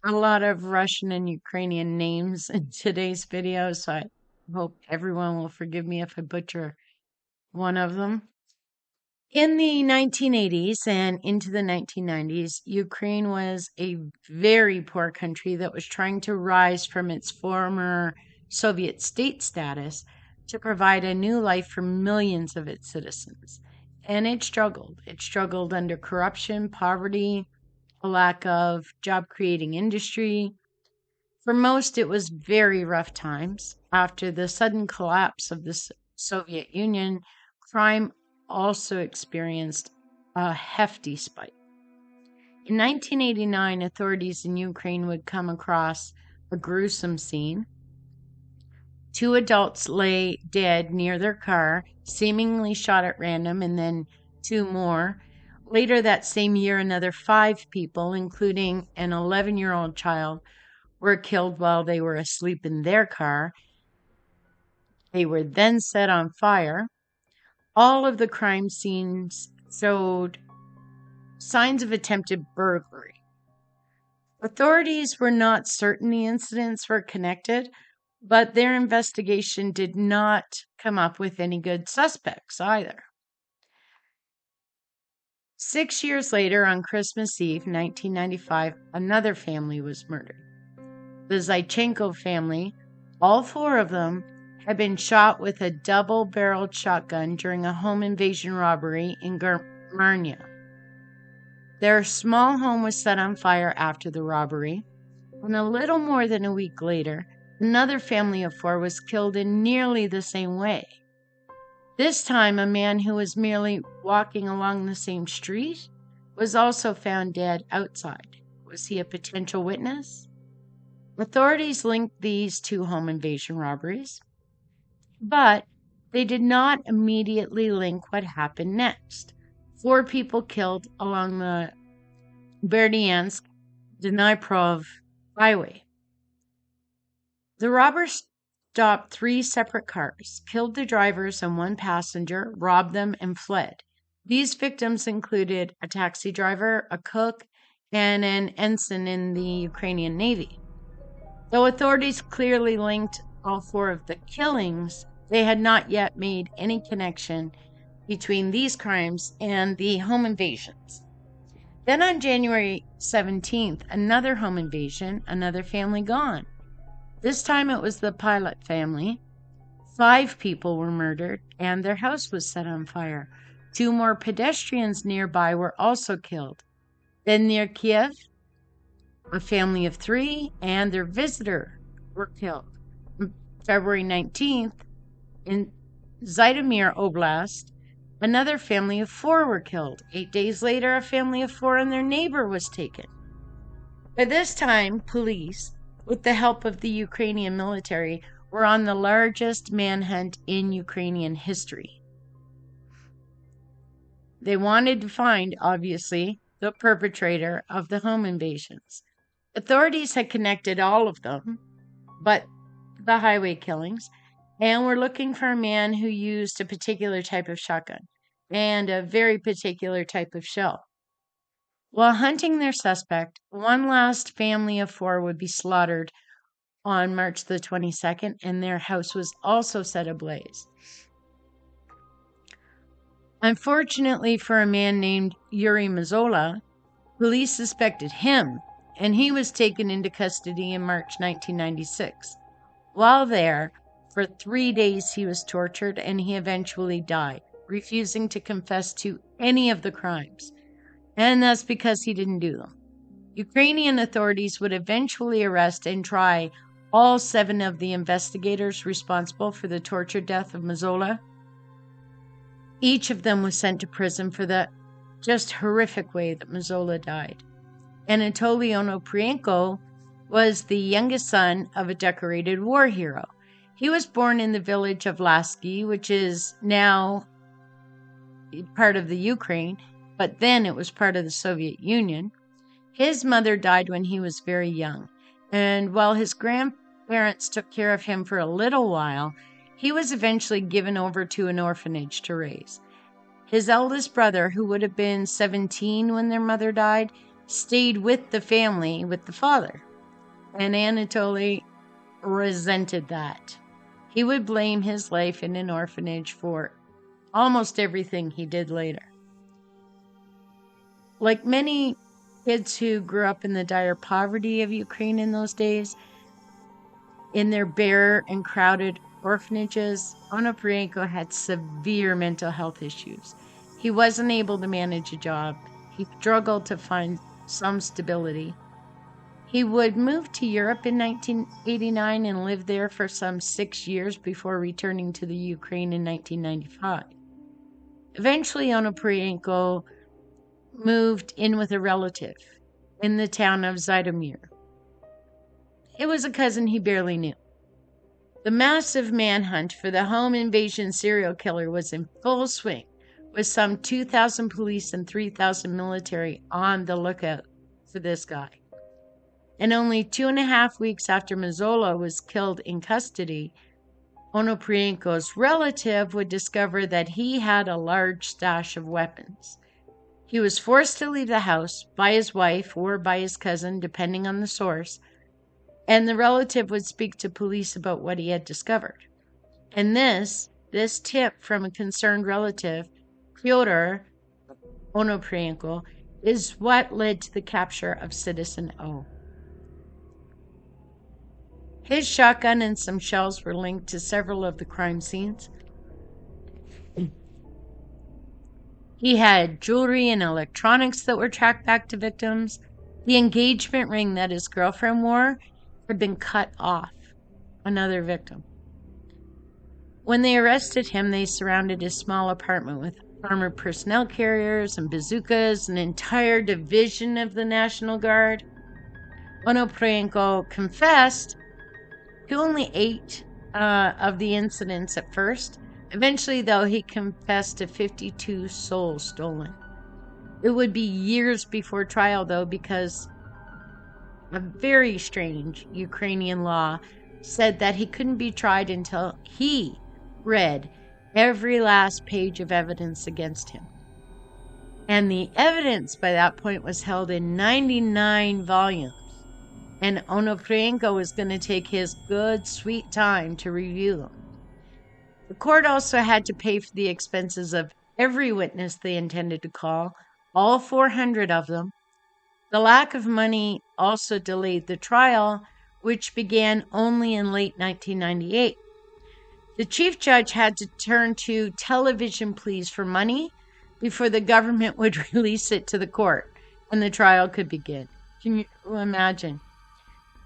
a lot of Russian and Ukrainian names in today's video, so I hope everyone will forgive me if I butcher one of them. In the 1980s and into the 1990s, Ukraine was a very poor country that was trying to rise from its former Soviet state status to provide a new life for millions of its citizens. And it struggled. It struggled under corruption, poverty, a lack of job creating industry. For most, it was very rough times. After the sudden collapse of the Soviet Union, crime also experienced a hefty spike. In 1989, authorities in Ukraine would come across a gruesome scene. Two adults lay dead near their car, seemingly shot at random, and then two more. Later that same year, another 5 people, including an 11-year-old child, were killed while they were asleep in their car. They were then set on fire. All of the crime scenes showed signs of attempted burglary. Authorities were not certain the incidents were connected, but their investigation did not come up with any good suspects either. 6 years later, on Christmas Eve, 1995, another family was murdered. The Zaichenko family, all 4 of them, had been shot with a double-barreled shotgun during a home invasion robbery in Germany. Their small home was set on fire after the robbery, and a little more than a week later, another family of 4 was killed in nearly the same way. This time, a man who was merely walking along the same street was also found dead outside. Was he a potential witness? Authorities linked these 2 home invasion robberies, but they did not immediately link what happened next. 4 people killed along the Berdyansk-Dnipro highway. The robbers stopped 3 separate cars, killed the drivers and 1 passenger, robbed them, and fled. These victims included a taxi driver, a cook, and an ensign in the Ukrainian Navy. Though authorities clearly linked all 4 of the killings, they had not yet made any connection between these crimes and the home invasions. Then on January 17th, another home invasion, another family gone. This time it was the Pilot family. 5 people were murdered and their house was set on fire. 2 more pedestrians nearby were also killed. Then near Kiev, a family of 3 and their visitor were killed. On February 19th, in Zhytomyr Oblast, another family of 4 were killed. 8 days later, a family of 4 and their neighbor was taken. By this time, police, with the help of the Ukrainian military, were on the largest manhunt in Ukrainian history. They wanted to find, obviously, the perpetrator of the home invasions. Authorities had connected all of them, but the highway killings, and were looking for a man who used a particular type of shotgun and a very particular type of shell. While hunting their suspect, one last family of 4 would be slaughtered on March the 22nd, and their house was also set ablaze. Unfortunately for a man named Yuri Mazola, police suspected him, and he was taken into custody in March 1996. While there, for 3 days he was tortured, and he eventually died, refusing to confess to any of the crimes. And that's because he didn't do them. Ukrainian authorities would eventually arrest and try all 7 of the investigators responsible for the torture death of Mazola. Each of them was sent to prison for the just horrific way that Mazola died. Anatoly Onoprienko was the youngest son of a decorated war hero. He was born in the village of Lasky, which is now part of the Ukraine, but then it was part of the Soviet Union. His mother died when he was very young, and while his grandparents took care of him for a little while, he was eventually given over to an orphanage to raise. His eldest brother, who would have been 17 when their mother died, stayed with the family with the father. and Anatoly resented that. He would blame his life in an orphanage for almost everything he did later. Like many kids who grew up in the dire poverty of Ukraine in those days, in their bare and crowded orphanages, Onoprienko had severe mental health issues. He wasn't able to manage a job. He struggled to find some stability. He would move to Europe in 1989 and live there for some 6 years before returning to the Ukraine in 1995. Eventually, Onoprienko moved in with a relative in the town of Zhytomyr. It was a cousin he barely knew. The massive manhunt for the home invasion serial killer was in full swing, with some 2,000 police and 3,000 military on the lookout for this guy. And only 2.5 weeks after Mazzola was killed in custody, Onoprienko's relative would discover that he had a large stash of weapons. He was forced to leave the house by his wife or by his cousin, depending on the source, and the relative would speak to police about what he had discovered. And this tip from a concerned relative, Fyodor Onoprienko, is what led to the capture of Citizen O. His shotgun and some shells were linked to several of the crime scenes. He had jewelry and electronics that were tracked back to victims. The engagement ring that his girlfriend wore had been cut off. Another victim. When they arrested him, they surrounded his small apartment with armored personnel carriers and bazookas, an entire division of the National Guard. Onoprienko confessed to only 8 of the incidents at first. Eventually, though, he confessed to 52 souls stolen. It would be years before trial, though, because a very strange Ukrainian law said that he couldn't be tried until he read every last page of evidence against him. And the evidence by that point was held in 99 volumes. And Onoprienko was going to take his good, sweet time to review them. The court also had to pay for the expenses of every witness they intended to call, all 400 of them. The lack of money also delayed the trial, which began only in late 1998. The chief judge had to turn to television pleas for money before the government would release it to the court and the trial could begin. Can you imagine?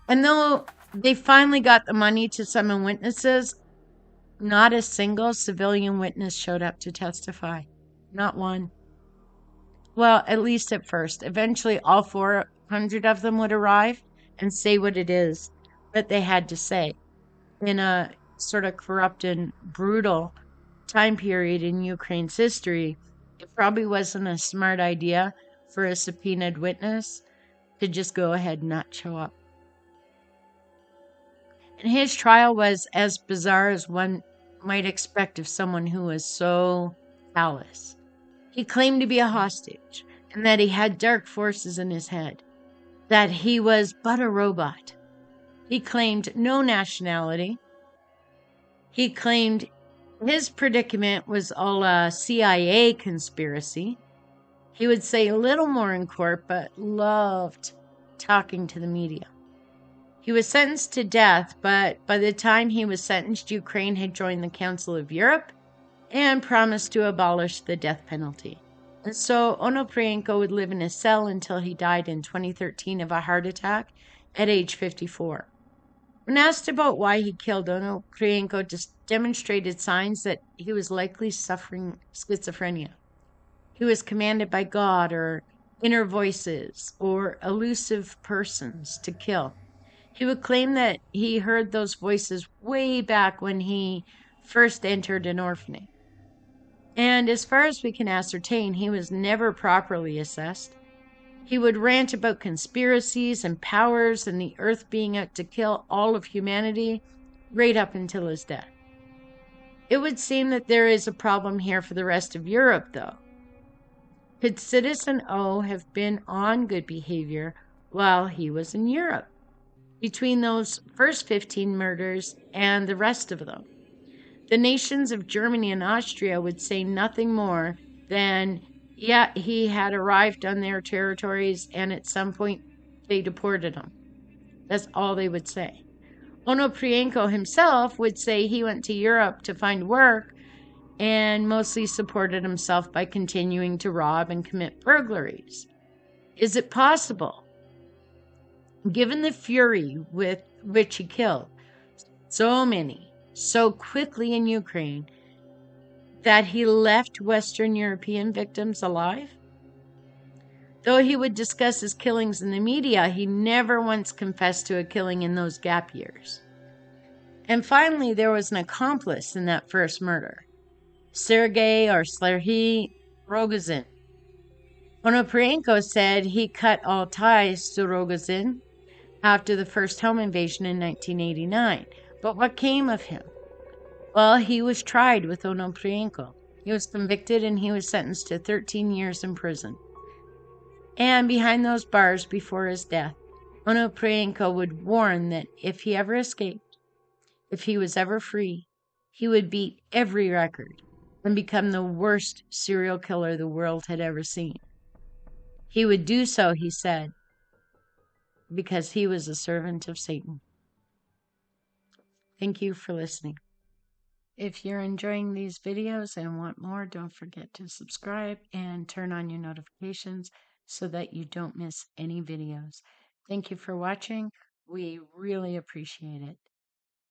And though they finally got the money to summon witnesses, not a single civilian witness showed up to testify. Not one. Well, at least at first. Eventually, all 400 of them would arrive and say what it is that they had to say. In a sort of corrupt and brutal time period in Ukraine's history, it probably wasn't a smart idea for a subpoenaed witness to just go ahead and not show up. And his trial was as bizarre as one might expect of someone who was so callous. He claimed to be a hostage and that he had dark forces in his head, that he was but a robot. He claimed no nationality. He claimed his predicament was all a CIA conspiracy. He would say little more in court, but loved talking to the media. He was sentenced to death, but by the time he was sentenced, Ukraine had joined the Council of Europe and promised to abolish the death penalty. And so Onoprienko would live in a cell until he died in 2013 of a heart attack at age 54. When asked about why he killed, Onoprienko just demonstrated signs that he was likely suffering schizophrenia. He was commanded by God or inner voices or elusive persons to kill. He would claim that he heard those voices way back when he first entered an orphanage. And as far as we can ascertain, he was never properly assessed. He would rant about conspiracies and powers and the earth being out to kill all of humanity right up until his death. It would seem that there is a problem here for the rest of Europe, though. Could Citizen O have been on good behavior while he was in Europe? between those first 15 murders and the rest of them. The nations of Germany and Austria would say nothing more than, yeah, he had arrived on their territories and at some point they deported him. That's all they would say. Onoprienko himself would say he went to Europe to find work and mostly supported himself by continuing to rob and commit burglaries. Is it possible, given the fury with which he killed so many so quickly in Ukraine, that he left Western European victims alive? Though he would discuss his killings in the media, he never once confessed to a killing in those gap years. And finally, there was an accomplice in that first murder, Sergei or Serhiy Rogozin. Onoprienko said he cut all ties to Rogozin after the first home invasion in 1989. But what came of him? Well, he was tried with Onoprienko. He was convicted and he was sentenced to 13 years in prison. And behind those bars before his death, Onoprienko would warn that if he ever escaped, if he was ever free, he would beat every record and become the worst serial killer the world had ever seen. He would do so, he said, because he was a servant of Satan. Thank you for listening. If you're enjoying these videos and want more, don't forget to subscribe and turn on your notifications so that you don't miss any videos. Thank you for watching. We really appreciate it.